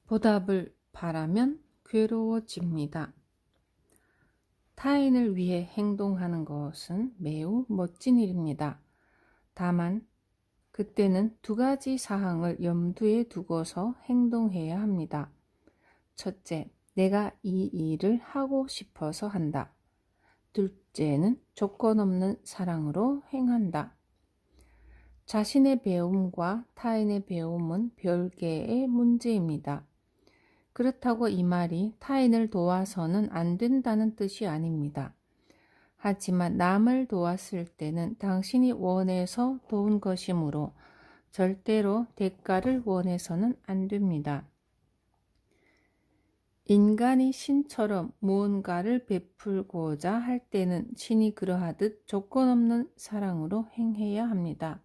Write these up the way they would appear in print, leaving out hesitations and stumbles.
보답을 바라면 괴로워집니다. 타인을 위해 행동하는 것은 매우 멋진 일입니다. 다만 그때는 두 가지 사항을 염두에 두고서 행동해야 합니다. 첫째, 내가 이 일을 하고 싶어서 한다. 둘째는 조건 없는 사랑으로 행한다. 자신의 배움과 타인의 배움은 별개의 문제입니다. 그렇다고 이 말이 타인을 도와서는 안 된다는 뜻이 아닙니다. 하지만 남을 도왔을 때는 당신이 원해서 도운 것이므로 절대로 대가를 원해서는 안 됩니다. 인간이 신처럼 무언가를 베풀고자 할 때는 신이 그러하듯 조건 없는 사랑으로 행해야 합니다.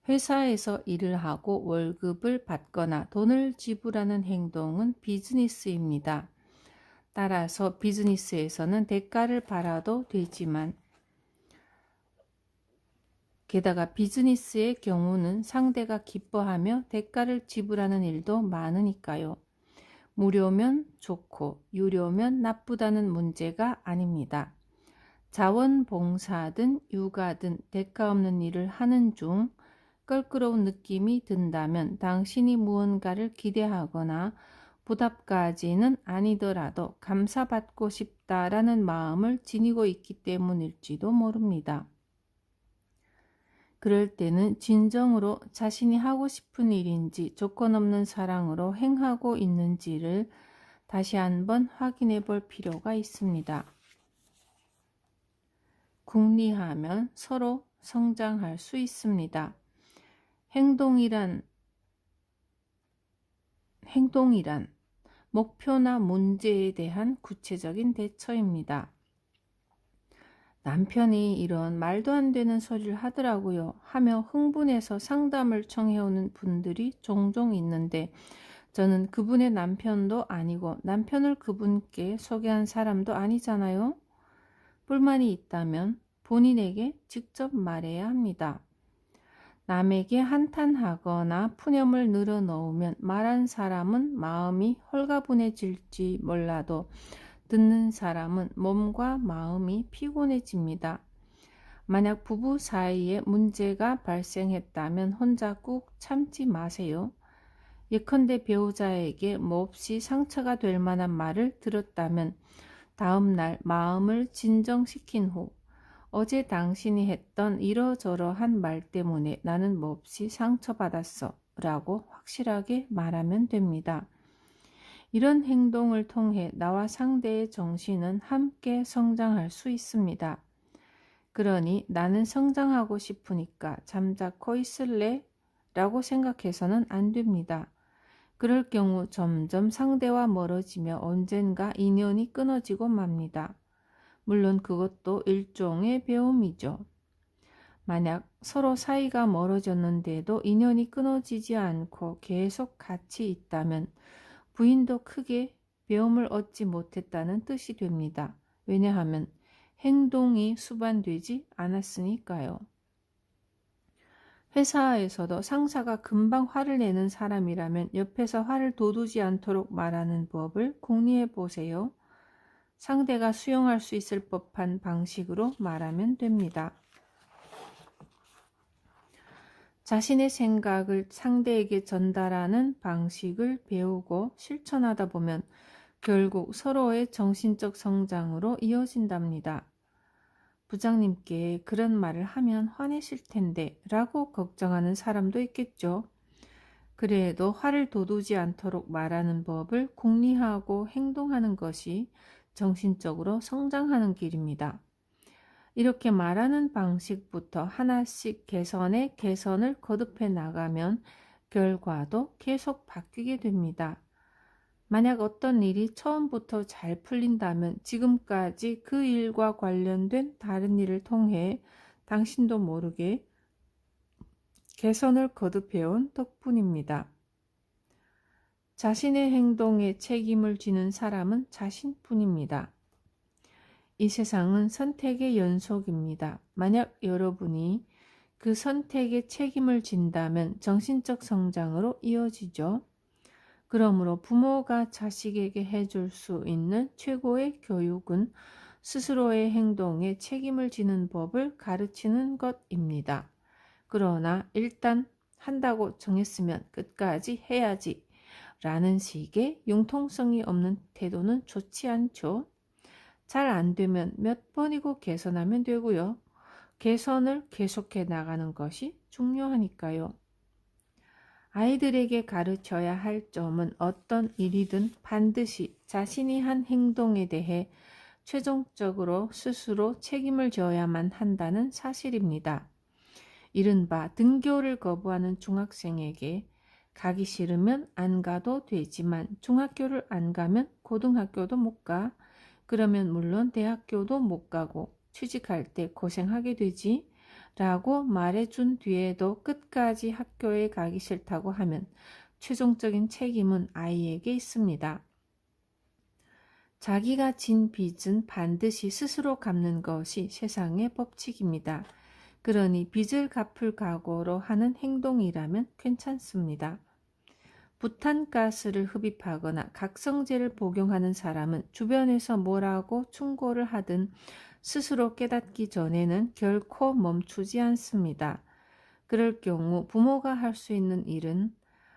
회사에서 일을 하고 월급을 받거나 돈을 지불하는 행동은 비즈니스입니다. 따라서 비즈니스에서는 대가를 받아도 되지만 게다가 비즈니스의 경우는 상대가 기뻐하며 대가를 지불하는 일도 많으니까요. 무료면 좋고 유료면 나쁘다는 문제가 아닙니다. 자원봉사든 육아든 대가 없는 일을 하는 중 껄끄러운 느낌이 든다면 당신이 무언가를 기대하거나 보답까지는 아니더라도 감사받고 싶다라는 마음을 지니고 있기 때문일지도 모릅니다. 그럴 때는 진정으로 자신이 하고 싶은 일인지 조건 없는 사랑으로 행하고 있는지를 다시 한번 확인해 볼 필요가 있습니다. 궁리하면 서로 성장할 수 있습니다. 행동이란 목표나 문제에 대한 구체적인 대처입니다. 남편이 이런 말도 안 되는 소리를 하더라고요 하며 흥분해서 상담을 청해오는 분들이 종종 있는데 저는 그분의 남편도 아니고 남편을 그분께 소개한 사람도 아니잖아요. 불만이 있다면 본인에게 직접 말해야 합니다. 남에게 한탄하거나 푸념을 늘어놓으면 말한 사람은 마음이 홀가분해질지 몰라도 듣는 사람은 몸과 마음이 피곤해집니다. 만약 부부 사이에 문제가 발생했다면 혼자 꾹 참지 마세요. 예컨대 배우자에게 몹시 상처가 될 만한 말을 들었다면 다음날 마음을 진정시킨 후 어제 당신이 했던 이러저러한 말 때문에 나는 몹시 상처받았어 라고 확실하게 말하면 됩니다. 이런 행동을 통해 나와 상대의 정신은 함께 성장할 수 있습니다. 그러니 나는 성장하고 싶으니까 잠자코 있을래? 라고 생각해서는 안 됩니다. 그럴 경우 점점 상대와 멀어지며 언젠가 인연이 끊어지고 맙니다. 물론 그것도 일종의 배움이죠. 만약 서로 사이가 멀어졌는데도 인연이 끊어지지 않고 계속 같이 있다면 부인도 크게 배움을 얻지 못했다는 뜻이 됩니다. 왜냐하면 행동이 수반되지 않았으니까요. 회사에서도 상사가 금방 화를 내는 사람이라면 옆에서 화를 돋우지 않도록 말하는 법을 궁리해 보세요. 상대가 수용할 수 있을 법한 방식으로 말하면 됩니다. 자신의 생각을 상대에게 전달하는 방식을 배우고 실천하다 보면 결국 서로의 정신적 성장으로 이어진답니다. 부장님께 그런 말을 하면 화내실 텐데 라고 걱정하는 사람도 있겠죠. 그래도 화를 돋우지 않도록 말하는 법을 궁리하고 행동하는 것이 정신적으로 성장하는 길입니다. 이렇게 말하는 방식부터 하나씩 개선을 거듭해 나가면 결과도 계속 바뀌게 됩니다. 만약 어떤 일이 처음부터 잘 풀린다면 지금까지 그 일과 관련된 다른 일을 통해 당신도 모르게 개선을 거듭해온 덕분입니다. 자신의 행동에 책임을 지는 사람은 자신뿐입니다. 이 세상은 선택의 연속입니다. 만약 여러분이 그 선택에 책임을 진다면 정신적 성장으로 이어지죠. 그러므로 부모가 자식에게 해줄 수 있는 최고의 교육은 스스로의 행동에 책임을 지는 법을 가르치는 것입니다. 그러나 일단 한다고 정했으면 끝까지 해야지 라는 식의 융통성이 없는 태도는 좋지 않죠. 잘 안 되면 몇 번이고 개선하면 되고요. 개선을 계속해 나가는 것이 중요하니까요. 아이들에게 가르쳐야 할 점은 어떤 일이든 반드시 자신이 한 행동에 대해 최종적으로 스스로 책임을 져야만 한다는 사실입니다. 이른바 등교를 거부하는 중학생에게 가기 싫으면 안 가도 되지만 중학교를 안 가면 고등학교도 못 가. 그러면 물론 대학교도 못 가고 취직할 때 고생하게 되지. 라고 말해준 뒤에도 끝까지 학교에 가기 싫다고 하면 최종적인 책임은 아이에게 있습니다. 자기가 진 빚은 반드시 스스로 갚는 것이 세상의 법칙입니다. 그러니 빚을 갚을 각오로 하는 행동이라면 괜찮습니다. 부탄가스를 흡입하거나 각성제를 복용하는 사람은 주변에서 뭐라고 충고를 하든 스스로 깨닫기 전에는 결코 멈추지 않습니다. 그럴 경우 부모가 할 수 있는 일은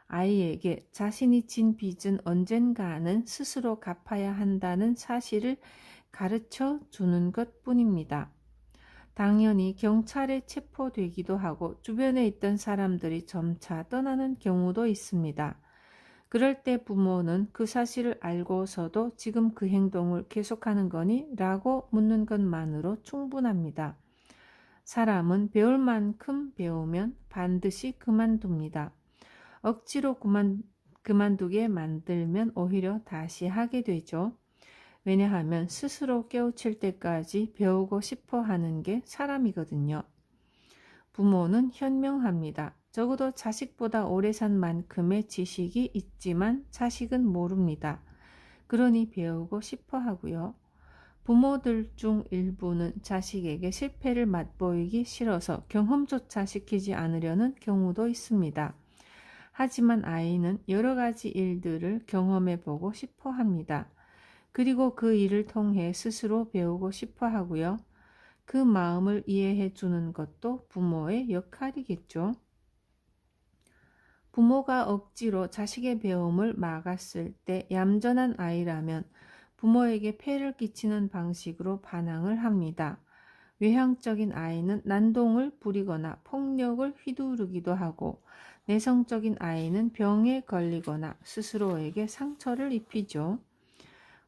아이에게 자신이 진 빚은 언젠가는 스스로 갚아야 한다는 사실을 가르쳐 주는 것뿐입니다. 당연히 경찰에 체포되기도 하고 주변에 있던 사람들이 점차 떠나는 경우도 있습니다. 그럴 때 부모는 그 사실을 알고서도 지금 그 행동을 계속하는 거니? 라고 묻는 것만으로 충분합니다. 사람은 배울 만큼 배우면 반드시 그만둡니다. 억지로 그만두게 만들면 오히려 다시 하게 되죠. 왜냐하면 스스로 깨우칠 때까지 배우고 싶어 하는 게 사람이거든요. 부모는 현명합니다. 적어도 자식보다 오래 산 만큼의 지식이 있지만 자식은 모릅니다. 그러니 배우고 싶어 하고요. 부모들 중 일부는 자식에게 실패를 맛보이기 싫어서 경험조차 시키지 않으려는 경우도 있습니다. 하지만 아이는 여러 가지 일들을 경험해보고 싶어 합니다. 그리고 그 일을 통해 스스로 배우고 싶어 하고요. 그 마음을 이해해 주는 것도 부모의 역할이겠죠. 부모가 억지로 자식의 배움을 막았을 때 얌전한 아이라면 부모에게 폐를 끼치는 방식으로 반항을 합니다. 외향적인 아이는 난동을 부리거나 폭력을 휘두르기도 하고 내성적인 아이는 병에 걸리거나 스스로에게 상처를 입히죠.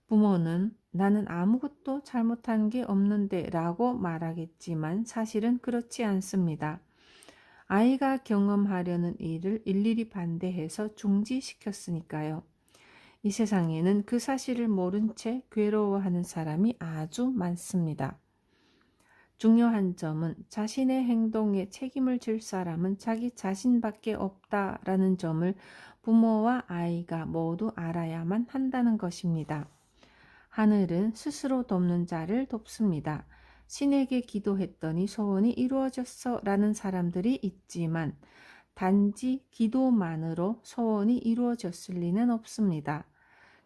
부모는 나는 아무것도 잘못한 게 없는데 라고 말하겠지만 사실은 그렇지 않습니다. 아이가 경험하려는 일을 일일이 반대해서 중지시켰으니까요. 이 세상에는 그 사실을 모른 채 괴로워하는 사람이 아주 많습니다. 중요한 점은 자신의 행동에 책임을 질 사람은 자기 자신밖에 없다라는 점을 부모와 아이가 모두 알아야만 한다는 것입니다. 하늘은 스스로 돕는 자를 돕습니다. 신에게 기도했더니 소원이 이루어졌어 라는 사람들이 있지만 단지 기도만으로 소원이 이루어졌을 리는 없습니다.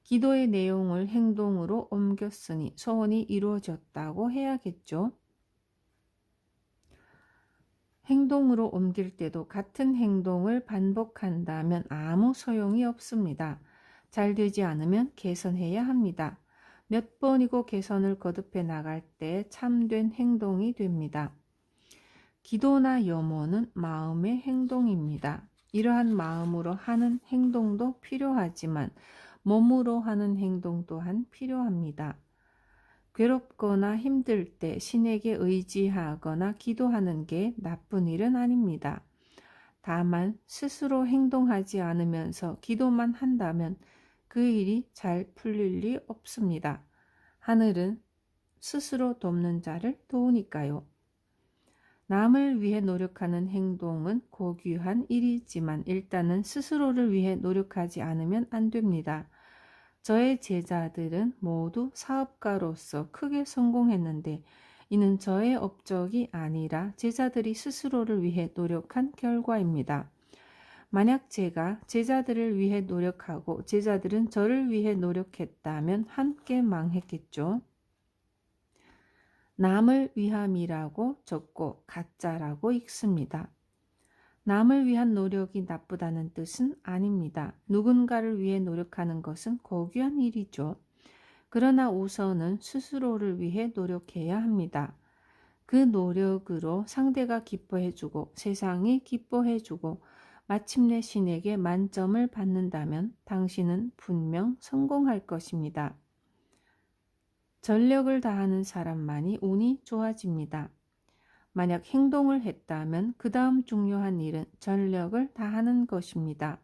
기도의 내용을 행동으로 옮겼으니 소원이 이루어졌다고 해야겠죠. 행동으로 옮길 때도 같은 행동을 반복한다면 아무 소용이 없습니다. 잘 되지 않으면 개선해야 합니다. 몇 번이고 개선을 거듭해 나갈 때 참된 행동이 됩니다. 기도나 염원은 마음의 행동입니다. 이러한 마음으로 하는 행동도 필요하지만 몸으로 하는 행동 또한 필요합니다. 괴롭거나 힘들 때 신에게 의지하거나 기도하는 게 나쁜 일은 아닙니다. 다만 스스로 행동하지 않으면서 기도만 한다면 그 일이 잘 풀릴 리 없습니다. 하늘은 스스로 돕는 자를 도우니까요. 남을 위해 노력하는 행동은 고귀한 일이지만 일단은 스스로를 위해 노력하지 않으면 안 됩니다. 저의 제자들은 모두 사업가로서 크게 성공했는데 이는 저의 업적이 아니라 제자들이 스스로를 위해 노력한 결과입니다. 만약 제가 제자들을 위해 노력하고 제자들은 저를 위해 노력했다면 함께 망했겠죠. 남을 위함이라고 적고 가짜라고 읽습니다. 남을 위한 노력이 나쁘다는 뜻은 아닙니다. 누군가를 위해 노력하는 것은 고귀한 일이죠. 그러나 우선은 스스로를 위해 노력해야 합니다. 그 노력으로 상대가 기뻐해주고 세상이 기뻐해주고 마침내 신에게 만점을 받는다면 당신은 분명 성공할 것입니다. 전력을 다하는 사람만이 운이 좋아집니다. 만약 행동을 했다면 그 다음 중요한 일은 전력을 다하는 것입니다.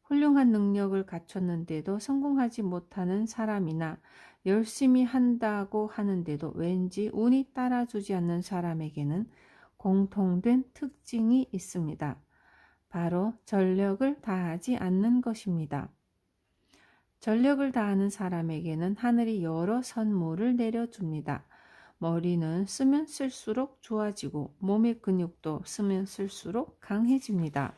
훌륭한 능력을 갖췄는데도 성공하지 못하는 사람이나 열심히 한다고 하는데도 왠지 운이 따라주지 않는 사람에게는 공통된 특징이 있습니다. 바로 전력을 다하지 않는 것입니다. 전력을 다하는 사람에게는 하늘이 여러 선물을 내려줍니다. 머리는 쓰면 쓸수록 좋아지고 몸의 근육도 쓰면 쓸수록 강해집니다.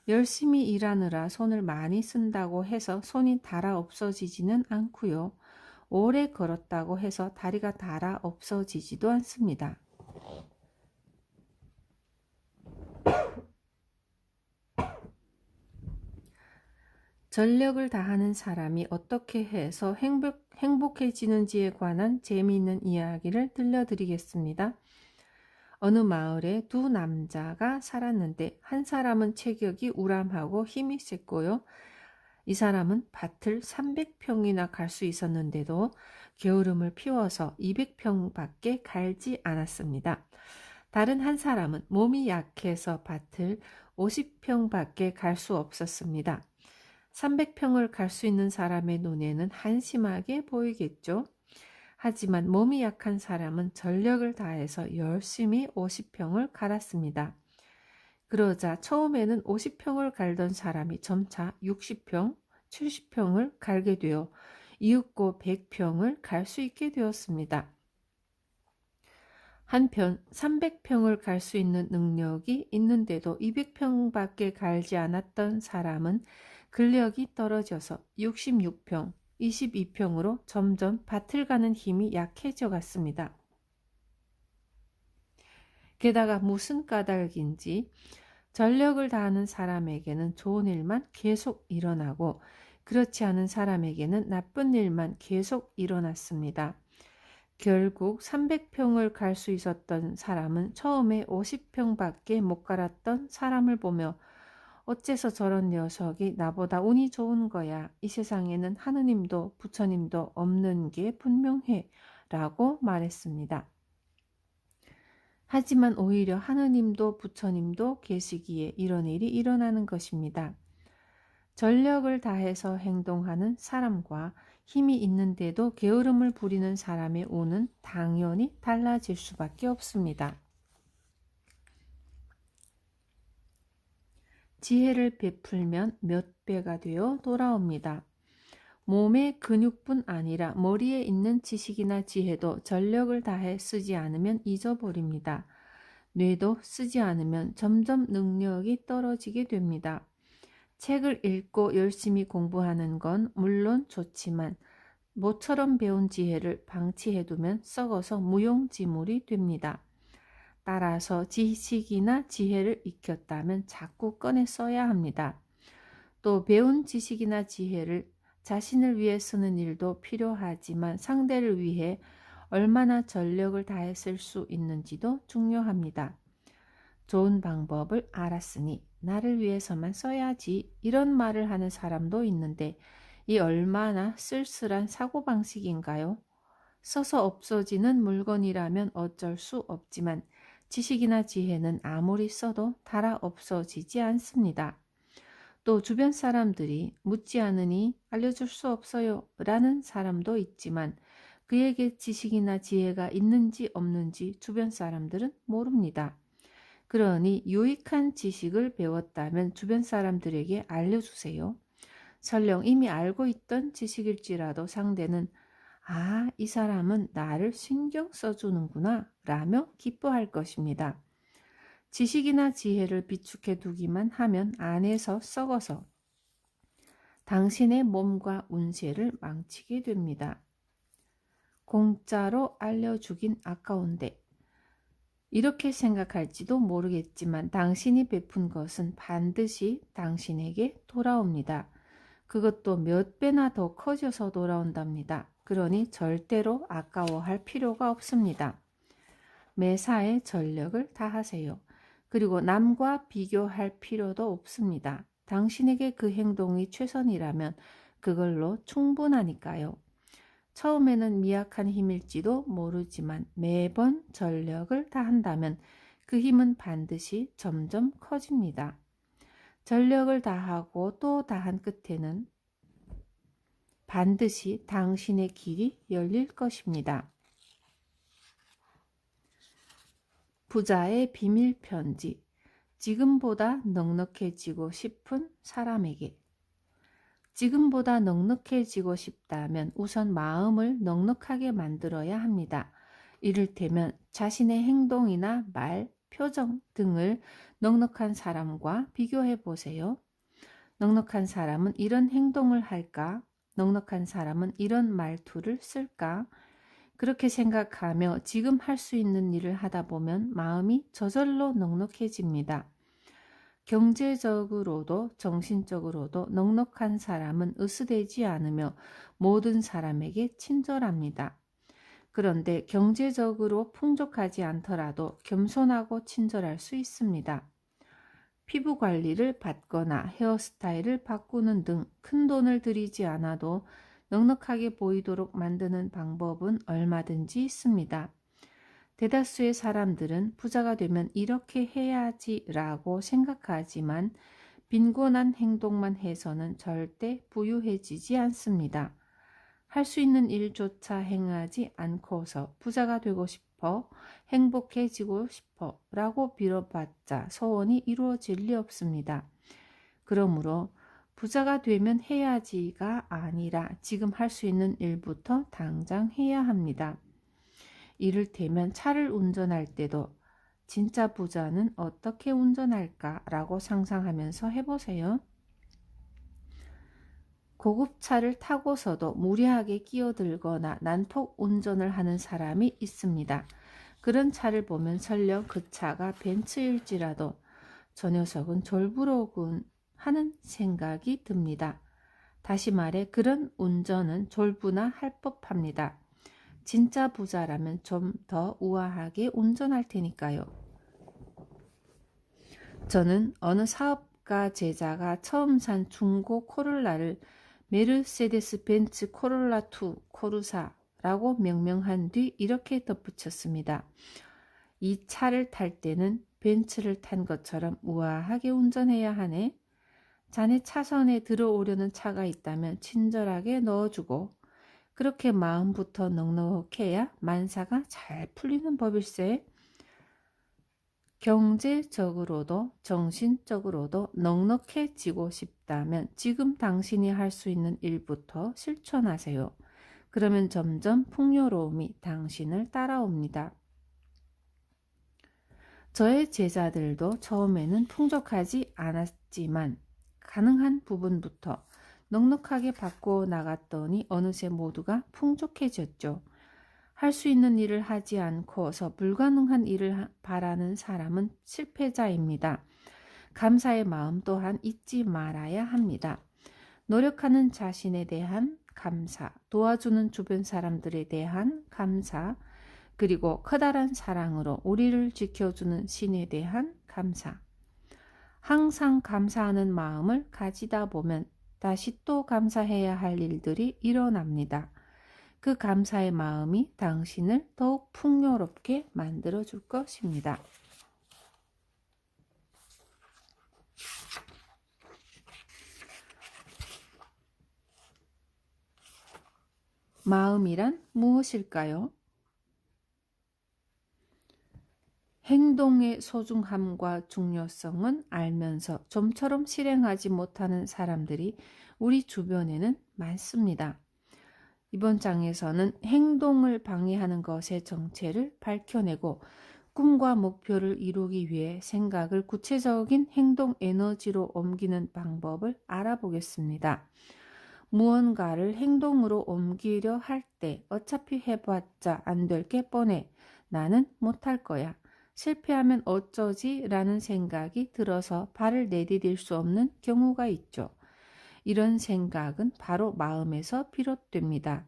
열심히 일하느라 손을 많이 쓴다고 해서 손이 닳아 없어지지는 않고요. 오래 걸었다고 해서 다리가 닳아 없어지지도 않습니다. 전력을 다하는 사람이 어떻게 해서 행복해지는지에 관한 재미있는 이야기를 들려드리겠습니다. 어느 마을에 두 남자가 살았는데 한 사람은 체격이 우람하고 힘이 셌고요. 이 사람은 밭을 300평이나 갈 수 있었는데도 게으름을 피워서 200평밖에 갈지 않았습니다. 다른 한 사람은 몸이 약해서 밭을 50평밖에 갈 수 없었습니다. 300평을 갈 수 있는 사람의 눈에는 한심하게 보이겠죠. 하지만 몸이 약한 사람은 전력을 다해서 열심히 50평을 갈았습니다. 그러자 처음에는 50평을 갈던 사람이 점차 60평, 70평을 갈게 되어 이윽고 100평을 갈 수 있게 되었습니다. 한편 300평을 갈 수 있는 능력이 있는데도 200평밖에 갈지 않았던 사람은 근력이 떨어져서 66평, 22평으로 점점 밭을 가는 힘이 약해져 갔습니다. 게다가 무슨 까닭인지 전력을 다하는 사람에게는 좋은 일만 계속 일어나고 그렇지 않은 사람에게는 나쁜 일만 계속 일어났습니다. 결국 300평을 갈 수 있었던 사람은 처음에 50평밖에 못 갈았던 사람을 보며 어째서 저런 녀석이 나보다 운이 좋은 거야. 이 세상에는 하느님도 부처님도 없는 게 분명해 라고 말했습니다. 하지만 오히려 하느님도 부처님도 계시기에 이런 일이 일어나는 것입니다. 전력을 다해서 행동하는 사람과 힘이 있는데도 게으름을 부리는 사람의 운은 당연히 달라질 수밖에 없습니다. 지혜를 베풀면 몇 배가 되어 돌아옵니다. 몸의 근육뿐 아니라 머리에 있는 지식이나 지혜도 전력을 다해 쓰지 않으면 잊어버립니다. 뇌도 쓰지 않으면 점점 능력이 떨어지게 됩니다. 책을 읽고 열심히 공부하는 건 물론 좋지만 모처럼 배운 지혜를 방치해두면 썩어서 무용지물이 됩니다. 따라서 지식이나 지혜를 익혔다면 자꾸 꺼내 써야 합니다. 또 배운 지식이나 지혜를 자신을 위해 쓰는 일도 필요하지만 상대를 위해 얼마나 전력을 다해 쓸 수 있는지도 중요합니다. 좋은 방법을 알았으니 나를 위해서만 써야지 이런 말을 하는 사람도 있는데 이 얼마나 쓸쓸한 사고방식인가요? 써서 없어지는 물건이라면 어쩔 수 없지만 지식이나 지혜는 아무리 써도 닳아 없어지지 않습니다. 또 주변 사람들이 묻지 않으니 알려줄 수 없어요 라는 사람도 있지만 그에게 지식이나 지혜가 있는지 없는지 주변 사람들은 모릅니다. 그러니 유익한 지식을 배웠다면 주변 사람들에게 알려주세요. 설령 이미 알고 있던 지식일지라도 상대는 아, 이 사람은 나를 신경 써주는구나 라며 기뻐할 것입니다. 지식이나 지혜를 비축해 두기만 하면 안에서 썩어서 당신의 몸과 운세를 망치게 됩니다. 공짜로 알려주긴 아까운데 이렇게 생각할지도 모르겠지만 당신이 베푼 것은 반드시 당신에게 돌아옵니다. 그것도 몇 배나 더 커져서 돌아온답니다. 그러니 절대로 아까워할 필요가 없습니다. 매사에 전력을 다하세요. 그리고 남과 비교할 필요도 없습니다. 당신에게 그 행동이 최선이라면 그걸로 충분하니까요. 처음에는 미약한 힘일지도 모르지만 매번 전력을 다한다면 그 힘은 반드시 점점 커집니다. 전력을 다하고 또 다한 끝에는 반드시 당신의 길이 열릴 것입니다. 부자의 비밀 편지. 지금보다 넉넉해지고 싶은 사람에게. 지금보다 넉넉해지고 싶다면 우선 마음을 넉넉하게 만들어야 합니다. 이를테면 자신의 행동이나 말, 표정 등을 넉넉한 사람과 비교해 보세요. 넉넉한 사람은 이런 행동을 할까? 넉넉한 사람은 이런 말투를 쓸까? 그렇게 생각하며 지금 할 수 있는 일을 하다 보면 마음이 저절로 넉넉해집니다. 경제적으로도 정신적으로도 넉넉한 사람은 으스대지 않으며 모든 사람에게 친절합니다. 그런데 경제적으로 풍족하지 않더라도 겸손하고 친절할 수 있습니다. 피부 관리를 받거나 헤어스타일을 바꾸는 등 큰 돈을 들이지 않아도 넉넉하게 보이도록 만드는 방법은 얼마든지 있습니다. 대다수의 사람들은 부자가 되면 이렇게 해야지라고 생각하지만 빈곤한 행동만 해서는 절대 부유해지지 않습니다. 할 수 있는 일조차 행하지 않고서 부자가 되고 싶어, 행복해지고 싶어 라고 빌어봤자 소원이 이루어질 리 없습니다. 그러므로 부자가 되면 해야지가 아니라 지금 할 수 있는 일부터 당장 해야 합니다. 이를테면 차를 운전할 때도 진짜 부자는 어떻게 운전할까라고 상상하면서 해보세요. 고급차를 타고서도 무리하게 끼어들거나 난폭 운전을 하는 사람이 있습니다. 그런 차를 보면 설령 그 차가 벤츠일지라도 저 녀석은 졸부로군 하는 생각이 듭니다. 다시 말해 그런 운전은 졸부나 할 법합니다. 진짜 부자라면 좀 더 우아하게 운전할 테니까요. 저는 어느 사업가 제자가 처음 산 중고 코롤라를 메르세데스 벤츠 코롤라2 코르사라고 명명한 뒤 이렇게 덧붙였습니다. 이 차를 탈 때는 벤츠를 탄 것처럼 우아하게 운전해야 하네. 자네 차선에 들어오려는 차가 있다면 친절하게 넣어주고 그렇게 마음부터 넉넉해야 만사가 잘 풀리는 법일세. 경제적으로도 정신적으로도 넉넉해지고 싶다면 지금 당신이 할 수 있는 일부터 실천하세요. 그러면 점점 풍요로움이 당신을 따라옵니다. 저의 제자들도 처음에는 풍족하지 않았지만 가능한 부분부터 넉넉하게 바꿔 나갔더니 어느새 모두가 풍족해졌죠. 할 수 있는 일을 하지 않고서 불가능한 일을 바라는 사람은 실패자입니다. 감사의 마음 또한 잊지 말아야 합니다. 노력하는 자신에 대한 감사, 도와주는 주변 사람들에 대한 감사, 그리고 커다란 사랑으로 우리를 지켜주는 신에 대한 감사. 항상 감사하는 마음을 가지다 보면 다시 또 감사해야 할 일들이 일어납니다. 그 감사의 마음이 당신을 더욱 풍요롭게 만들어줄 것입니다. 마음이란 무엇일까요? 행동의 소중함과 중요성은 알면서 좀처럼 실행하지 못하는 사람들이 우리 주변에는 많습니다. 이번 장에서는 행동을 방해하는 것의 정체를 밝혀내고 꿈과 목표를 이루기 위해 생각을 구체적인 행동 에너지로 옮기는 방법을 알아보겠습니다. 무언가를 행동으로 옮기려 할 때 어차피 해봤자 안 될 게 뻔해. 나는 못할 거야. 실패하면 어쩌지? 라는 생각이 들어서 발을 내디딜 수 없는 경우가 있죠. 이런 생각은 바로 마음에서 비롯됩니다.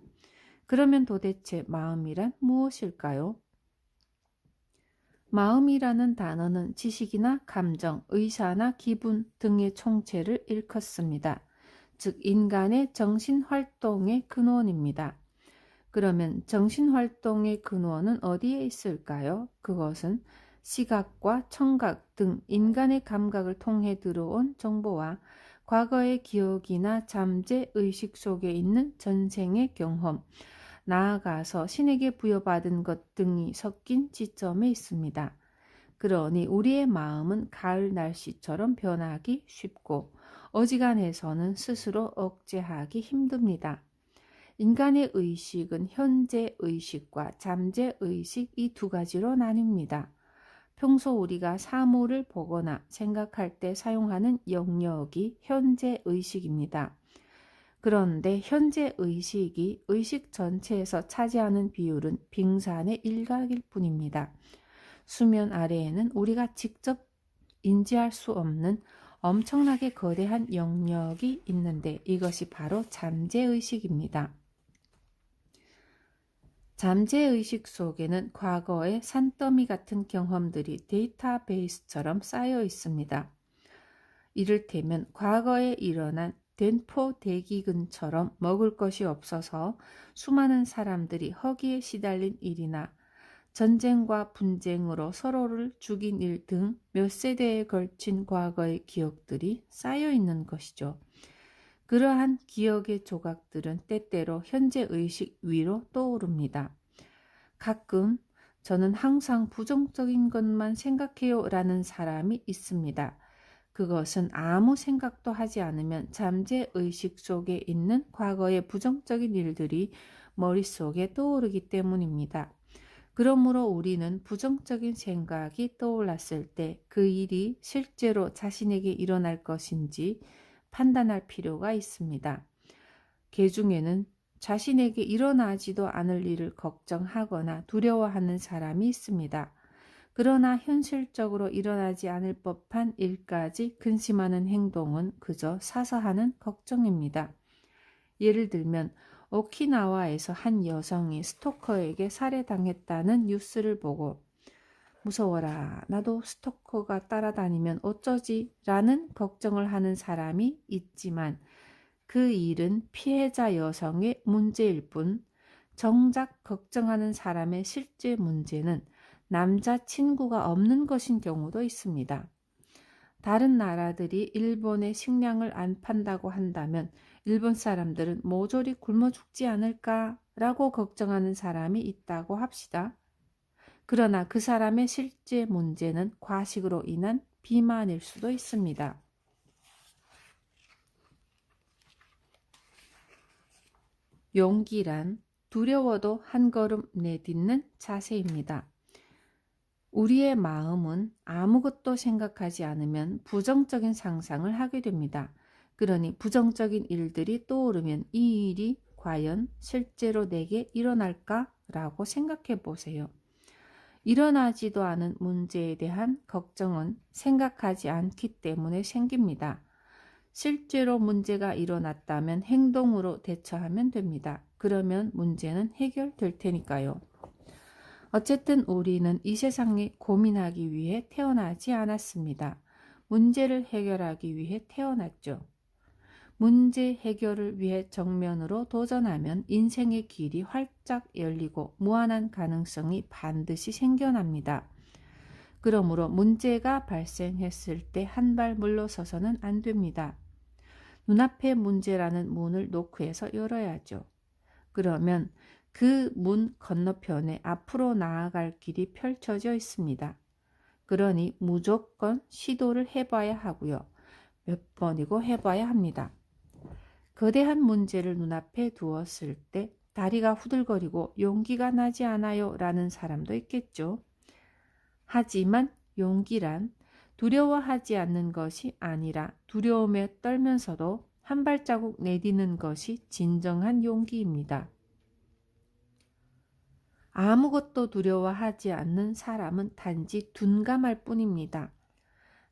그러면 도대체 마음이란 무엇일까요? 마음이라는 단어는 지식이나 감정, 의사나 기분 등의 총체를 일컫습니다. 즉 인간의 정신활동의 근원입니다. 그러면 정신활동의 근원은 어디에 있을까요? 그것은 시각과 청각 등 인간의 감각을 통해 들어온 정보와 과거의 기억이나 잠재의식 속에 있는 전생의 경험, 나아가서 신에게 부여받은 것 등이 섞인 지점에 있습니다. 그러니 우리의 마음은 가을 날씨처럼 변하기 쉽고 어지간해서는 스스로 억제하기 힘듭니다. 인간의 의식은 현재 의식과 잠재 의식 이 두 가지로 나뉩니다. 평소 우리가 사물을 보거나 생각할 때 사용하는 영역이 현재 의식입니다. 그런데 현재 의식이 의식 전체에서 차지하는 비율은 빙산의 일각일 뿐입니다. 수면 아래에는 우리가 직접 인지할 수 없는 엄청나게 거대한 영역이 있는데 이것이 바로 잠재의식입니다. 잠재의식 속에는 과거의 산더미 같은 경험들이 데이터베이스처럼 쌓여 있습니다. 이를테면 과거에 일어난 den포 대기근처럼 먹을 것이 없어서 수많은 사람들이 허기에 시달린 일이나 전쟁과 분쟁으로 서로를 죽인 일 등 몇 세대에 걸친 과거의 기억들이 쌓여 있는 것이죠. 그러한 기억의 조각들은 때때로 현재 의식 위로 떠오릅니다. 가끔 저는 항상 부정적인 것만 생각해요 라는 사람이 있습니다. 그것은 아무 생각도 하지 않으면 잠재의식 속에 있는 과거의 부정적인 일들이 머릿속에 떠오르기 때문입니다. 그러므로 우리는 부정적인 생각이 떠올랐을 때 그 일이 실제로 자신에게 일어날 것인지 판단할 필요가 있습니다. 개중에는 자신에게 일어나지도 않을 일을 걱정하거나 두려워하는 사람이 있습니다. 그러나 현실적으로 일어나지 않을 법한 일까지 근심하는 행동은 그저 사서하는 걱정입니다. 예를 들면 오키나와에서 한 여성이 스토커에게 살해당했다는 뉴스를 보고 무서워라, 나도 스토커가 따라다니면 어쩌지? 라는 걱정을 하는 사람이 있지만 그 일은 피해자 여성의 문제일 뿐 정작 걱정하는 사람의 실제 문제는 남자친구가 없는 것인 경우도 있습니다. 다른 나라들이 일본의 식량을 안 판다고 한다면 일본 사람들은 모조리 굶어 죽지 않을까라고 걱정하는 사람이 있다고 합시다. 그러나 그 사람의 실제 문제는 과식으로 인한 비만일 수도 있습니다. 용기란 두려워도 한 걸음 내딛는 자세입니다. 우리의 마음은 아무것도 생각하지 않으면 부정적인 상상을 하게 됩니다. 그러니 부정적인 일들이 떠오르면 이 일이 과연 실제로 내게 일어날까라고 생각해 보세요. 일어나지도 않은 문제에 대한 걱정은 생각하지 않기 때문에 생깁니다. 실제로 문제가 일어났다면 행동으로 대처하면 됩니다. 그러면 문제는 해결될 테니까요. 어쨌든 우리는 이 세상에 고민하기 위해 태어나지 않았습니다. 문제를 해결하기 위해 태어났죠. 문제 해결을 위해 정면으로 도전하면 인생의 길이 활짝 열리고 무한한 가능성이 반드시 생겨납니다. 그러므로 문제가 발생했을 때 한 발 물러서서는 안 됩니다. 눈앞에 문제라는 문을 노크해서 열어야죠. 그러면 그 문 건너편에 앞으로 나아갈 길이 펼쳐져 있습니다. 그러니 무조건 시도를 해봐야 하고요. 몇 번이고 해봐야 합니다. 거대한 문제를 눈앞에 두었을 때 다리가 후들거리고 용기가 나지 않아요 라는 사람도 있겠죠. 하지만 용기란 두려워하지 않는 것이 아니라 두려움에 떨면서도 한 발자국 내디는 것이 진정한 용기입니다. 아무것도 두려워하지 않는 사람은 단지 둔감할 뿐입니다.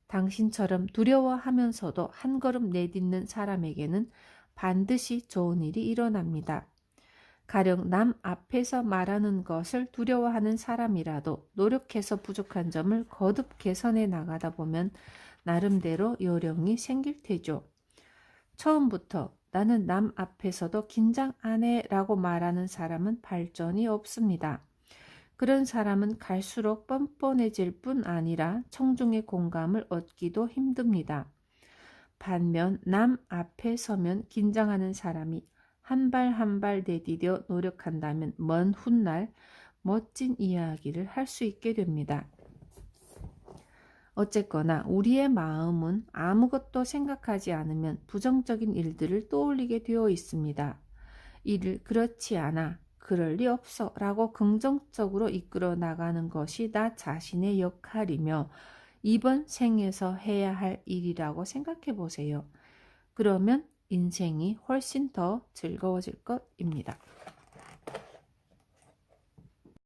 당신처럼 두려워하면서도 한 걸음 내딛는 사람에게는 반드시 좋은 일이 일어납니다. 가령 남 앞에서 말하는 것을 두려워하는 사람이라도 노력해서 부족한 점을 거듭 개선해 나가다 보면 나름대로 요령이 생길 테죠. 처음부터 나는 남 앞에서도 긴장 안 해 라고 말하는 사람은 발전이 없습니다. 그런 사람은 갈수록 뻔뻔해질 뿐 아니라 청중의 공감을 얻기도 힘듭니다. 반면 남 앞에 서면 긴장하는 사람이 한 발 한 발 내디뎌 노력한다면 먼 훗날 멋진 이야기를 할 수 있게 됩니다. 어쨌거나 우리의 마음은 아무것도 생각하지 않으면 부정적인 일들을 떠올리게 되어 있습니다. 이를 그렇지 않아, 그럴 리 없어 라고 긍정적으로 이끌어 나가는 것이 나 자신의 역할이며 이번 생에서 해야 할 일이라고 생각해 보세요. 그러면 인생이 훨씬 더 즐거워질 것입니다.